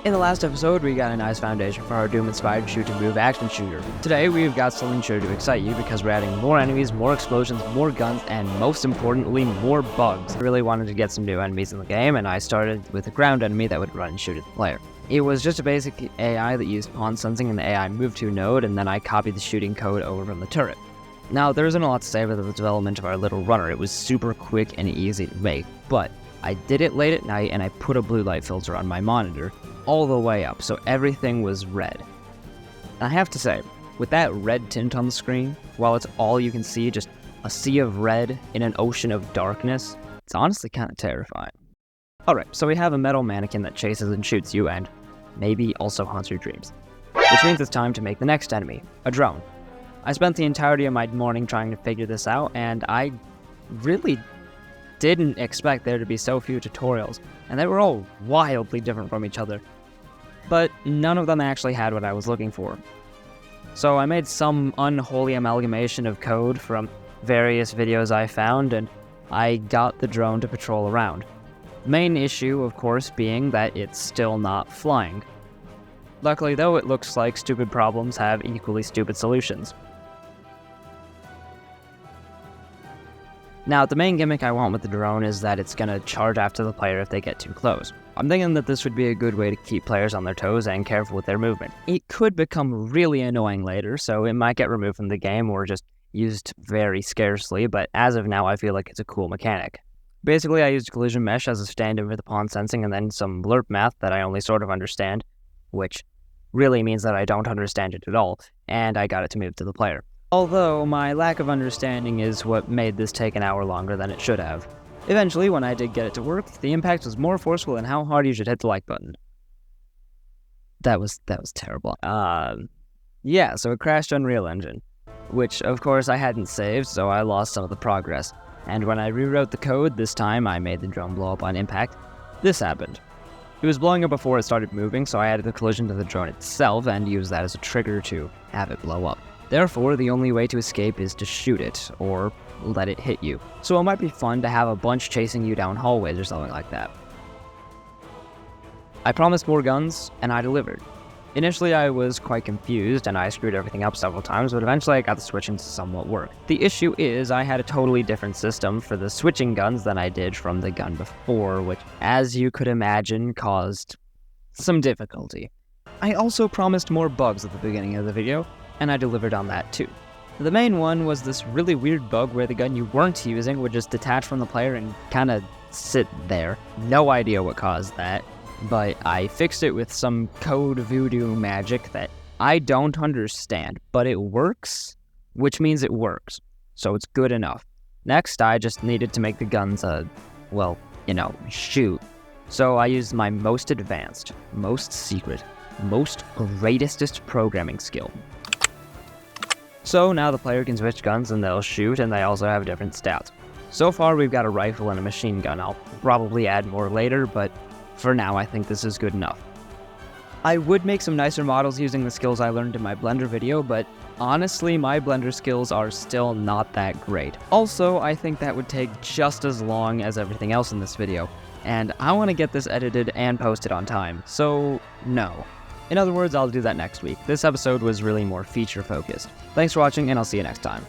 In the last episode, we got a nice foundation for our Doom-inspired shoot-and-move action shooter. Today, we've got something sure to excite you because we're adding more enemies, more explosions, more guns, and most importantly, more bugs. I really wanted to get some new enemies in the game, and I started with a ground enemy that would run and shoot at the player. It was just a basic AI that used pawn sensing in the AI move to node, and then I copied the shooting code over from the turret. Now, there isn't a lot to say about the development of our little runner. It was super quick and easy to make, but I did it late at night and I put a blue light filter on my monitor all the way up, so everything was red. I have to say, with that red tint on the screen, while it's all you can see, just a sea of red in an ocean of darkness, it's honestly kind of terrifying. Alright, so we have a metal mannequin that chases and shoots you and maybe also haunts your dreams. Which means it's time to make the next enemy, a drone. I spent the entirety of my morning trying to figure this out, and I really didn't expect there to be so few tutorials, and they were all wildly different from each other. But none of them actually had what I was looking for. So I made some unholy amalgamation of code from various videos I found, and I got the drone to patrol around. The main issue, of course, being that it's still not flying. Luckily though, it looks like stupid problems have equally stupid solutions. Now, the main gimmick I want with the drone is that it's gonna charge after the player if they get too close. I'm thinking that this would be a good way to keep players on their toes and careful with their movement. It could become really annoying later, so it might get removed from the game or just used very scarcely, but as of now I feel like it's a cool mechanic. Basically, I used collision mesh as a stand-in for the pawn sensing and then some lerp math that I only sort of understand, which really means that I don't understand it at all, and I got it to move to the player. Although, my lack of understanding is what made this take an hour longer than it should have. Eventually, when I did get it to work, the impact was more forceful than how hard you should hit the like button. That was terrible. Yeah, so it crashed Unreal Engine, which of course I hadn't saved, so I lost some of the progress. And when I rewrote the code, this time I made the drone blow up on impact, this happened. It was blowing up before it started moving, so I added the collision to the drone itself and used that as a trigger to have it blow up. Therefore, the only way to escape is to shoot it, or let it hit you. So it might be fun to have a bunch chasing you down hallways or something like that. I promised more guns, and I delivered. Initially I was quite confused, and I screwed everything up several times, but eventually I got the switching to somewhat work. The issue is I had a totally different system for the switching guns than I did from the gun before, which, as you could imagine, caused some difficulty. I also promised more bugs at the beginning of the video, and I delivered on that too. The main one was this really weird bug where the gun you weren't using would just detach from the player and kinda sit there. No idea what caused that, but I fixed it with some code voodoo magic that I don't understand, but it works, which means it works, so it's good enough. Next, I just needed to make the guns, shoot. So I used my most advanced, most secret, most greatestest programming skill. So now the player can switch guns and they'll shoot, and they also have different stats. So far we've got a rifle and a machine gun. I'll probably add more later, but for now I think this is good enough. I would make some nicer models using the skills I learned in my Blender video, but honestly my Blender skills are still not that great. Also, I think that would take just as long as everything else in this video, and I want to get this edited and posted on time, so no. In other words, I'll do that next week. This episode was really more feature focused. Thanks for watching, and I'll see you next time.